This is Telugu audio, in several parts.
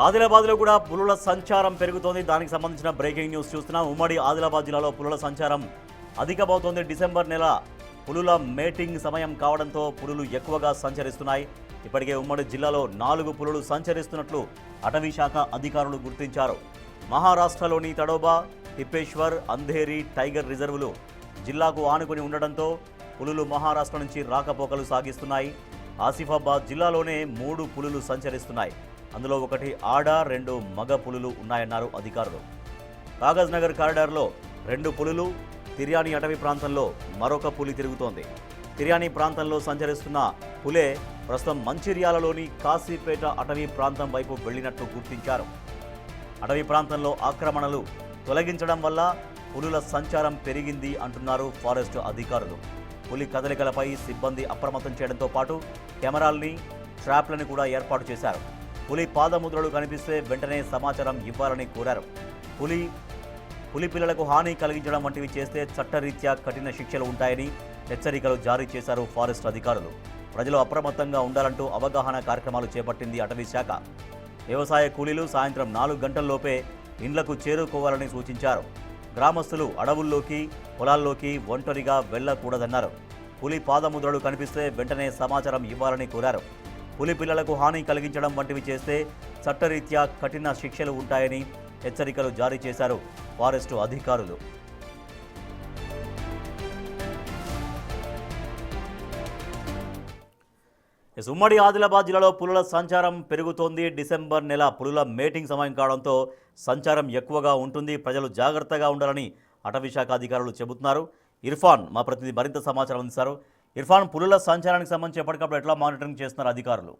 ఆదిలాబాద్లో కూడా పులుల సంచారం పెరుగుతోంది. దానికి సంబంధించిన బ్రేకింగ్ న్యూస్ చూస్తున్నాం. ఉమ్మడి ఆదిలాబాద్ జిల్లాలో పులుల సంచారం అధికమవుతోంది. డిసెంబర్ నెల పులుల మేటింగ్ సమయం కావడంతో పులులు ఎక్కువగా సంచరిస్తున్నాయి. ఇప్పటికే ఉమ్మడి జిల్లాలో 4 పులులు సంచరిస్తున్నట్లు అటవీ శాఖ అధికారులు గుర్తించారు. మహారాష్ట్రలోని తడోబా, తిప్పేశ్వర్, అంధేరి టైగర్ రిజర్వులు జిల్లాకు ఆనుకుని ఉండడంతో పులులు మహారాష్ట్ర నుంచి రాకపోకలు సాగిస్తున్నాయి. ఆసిఫాబాద్ జిల్లాలోనే 3 పులులు సంచరిస్తున్నాయి. అందులో ఒకటి ఆడ, 2 మగ పులులు ఉన్నాయన్నారు అధికారులు. కాగజ్ నగర్ కారిడార్లో 2 పులులు, తిర్యాని అటవీ ప్రాంతంలో మరొక పులి తిరుగుతోంది. తిర్యాని ప్రాంతంలో సంచరిస్తున్న పులే ప్రస్తుతం మంచిర్యాలలోని కాశీపేట అటవీ ప్రాంతం వైపు వెళ్లినట్లు గుర్తించారు. అటవీ ప్రాంతంలో ఆక్రమణలు తొలగించడం వల్ల పులుల సంచారం పెరిగింది అంటున్నారు ఫారెస్ట్ అధికారులు. పులి కదలికలపై సిబ్బంది అప్రమత్తం చేయడంతో పాటు కెమెరాల్ని, ట్రాప్లను కూడా ఏర్పాటు చేశారు. పులి పాదముద్రలు కనిపిస్తే వెంటనే సమాచారం ఇవ్వాలని కోరారు. పులి పిల్లలకు హాని కలిగించడం వంటివి చేస్తే చట్టరీత్యా కఠిన శిక్షలు ఉంటాయని హెచ్చరికలు జారీ చేశారు ఫారెస్ట్ అధికారులు. ప్రజలు అప్రమత్తంగా ఉండాలంటూ అవగాహన కార్యక్రమాలు చేపట్టింది అటవీ శాఖ. వ్యవసాయ కూలీలు సాయంత్రం 4 గంటల్లోపే ఇండ్లకు చేరుకోవాలని సూచించారు. గ్రామస్తులు అడవుల్లోకి, పొలాల్లోకి ఒంటరిగా వెళ్లకూడదన్నారు. పులి పాదముద్రలు కనిపిస్తే వెంటనే సమాచారం ఇవ్వాలని కోరారు. పులి పిల్లలకు హాని కలిగించడం వంటివి చేస్తే చట్టరీత్యా కఠిన శిక్షలు ఉంటాయని హెచ్చరికలు జారీ చేశారు ఫారెస్టు అధికారులు. ఉమ్మడి ఆదిలాబాద్ జిల్లాలో పులుల సంచారం పెరుగుతోంది. డిసెంబర్ నెల పులుల మేటింగ్ సమయం కావడంతో సంచారం ఎక్కువగా ఉంటుంది. ప్రజలు జాగ్రత్తగా ఉండాలని అటవీ శాఖ అధికారులు చెబుతున్నారు. ఇర్ఫాన్ మా ప్రతినిధి మరింత సమాచారం అందిస్తారు. ఇర్ఫాన్, పులుల సంచారానికి సంబంధించి ఎప్పటికప్పుడు ఎట్లా మానిటరింగ్ చేస్తున్నారు అధికారులు?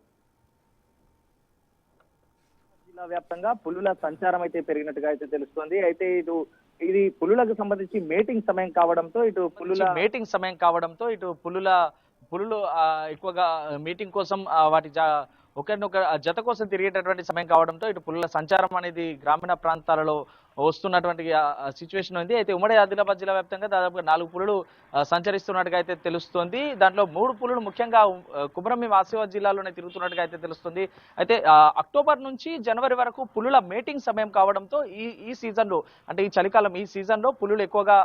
జిల్లా వ్యాప్తంగా పులుల సంచారం అయితే పెరిగినట్టుగా అయితే తెలుస్తోంది. అయితే ఇది పులులకు సంబంధించి మేటింగ్ సమయం కావడంతో ఇటు పులులు ఎక్కువగా మీటింగ్ కోసం వాటి ఒకరినొక జత కోసం తిరిగేటటువంటి సమయం కావడంతో ఇటు పులుల సంచారం అనేది గ్రామీణ ప్రాంతాలలో వస్తున్నటువంటి సిచ్యువేషన్ ఉంది. అయితే ఉమ్మడి ఆదిలాబాద్ జిల్లా వ్యాప్తంగా దాదాపుగా 4 పులులు సంచరిస్తున్నట్టుగా అయితే తెలుస్తోంది. దాంట్లో 3 పులులు ముఖ్యంగా కుమరంభీం ఆసిఫాబాద్ జిల్లాలోనే తిరుగుతున్నట్టుగా అయితే తెలుస్తుంది. అయితే అక్టోబర్ నుంచి జనవరి వరకు పులుల మేటింగ్ సమయం కావడంతో ఈ సీజన్లో, అంటే ఈ చలికాలం ఈ సీజన్లో పులులు ఎక్కువగా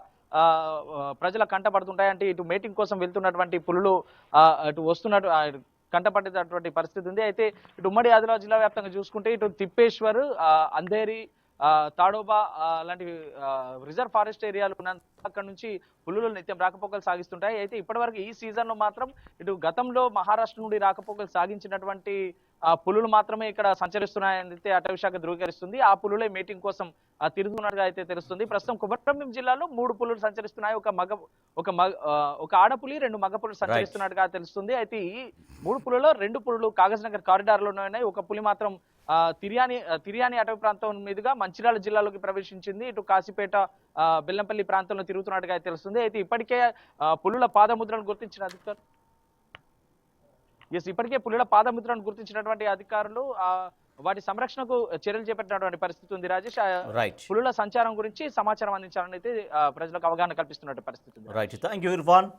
ప్రజల కంటపడుతుంటాయి. అంటే ఇటు మేటింగ్ కోసం వెళ్తున్నటువంటి పులులు అటు వస్తున్నట్టు కంటపడేటటువంటి పరిస్థితి ఉంది. అయితే ఇటు ఉమ్మడి ఆదిలాబాద్ జిల్లా వ్యాప్తంగా చూసుకుంటే ఇటు తిప్పేశ్వర్, అంధేరి, తాడోబా లాంటి రిజర్వ్ ఫారెస్ట్ ఏరియాలు ఉన్న అక్కడ నుంచి పులులు నిత్యం రాకపోకలు సాగిస్తుంటాయి. అయితే ఇప్పటివరకు ఈ సీజన్ లో మాత్రం ఇటు గతంలో మహారాష్ట్ర నుండి రాకపోకలు సాగించినటువంటి పులులు మాత్రమే ఇక్కడ సంచరిస్తున్నాయని అయితే అటవీ శాఖ ధృవీకరిస్తుంది. ఆ పులులే మీటింగ్ కోసం తిరుగుతున్నట్టుగా అయితే తెలుస్తుంది. ప్రస్తుతం కుమరంభీం జిల్లాలో 3 పులులు సంచరిస్తున్నాయి. ఒక ఆడపులి, 2 మగ పులులు సంచరిస్తున్నట్టుగా తెలుస్తుంది. అయితే ఈ 3 పులులలో 2 పులులు కాగజ్ నగర్ కారిడార్ లోనే ఉన్నాయి. ఒక పులి మాత్రం తిర్యాని అటవీ ప్రాంతం మీదుగా మంచిర్యాల జిల్లాలోకి ప్రవేశించింది. ఇటు కాశీపేట, బెల్లంపల్లి ప్రాంతంలో తిరుగుతున్నట్టుగా తెలుస్తుంది. అయితే ఇప్పటికే పులుల పాదముద్రను గుర్తించిన అధికారులు ఇప్పటికే పులుల పాదముద్రను గుర్తించినటువంటి అధికారులు వాటి సంరక్షణకు చర్యలు చేపట్టినటువంటి పరిస్థితి ఉంది. రాజేష్, పులుల సంచారం గురించి సమాచారం అందించాలని అయితే ప్రజలకు అవగాహన కల్పిస్తున్నటువంటి పరిస్థితి ఉంది. Right, thank you Irfan.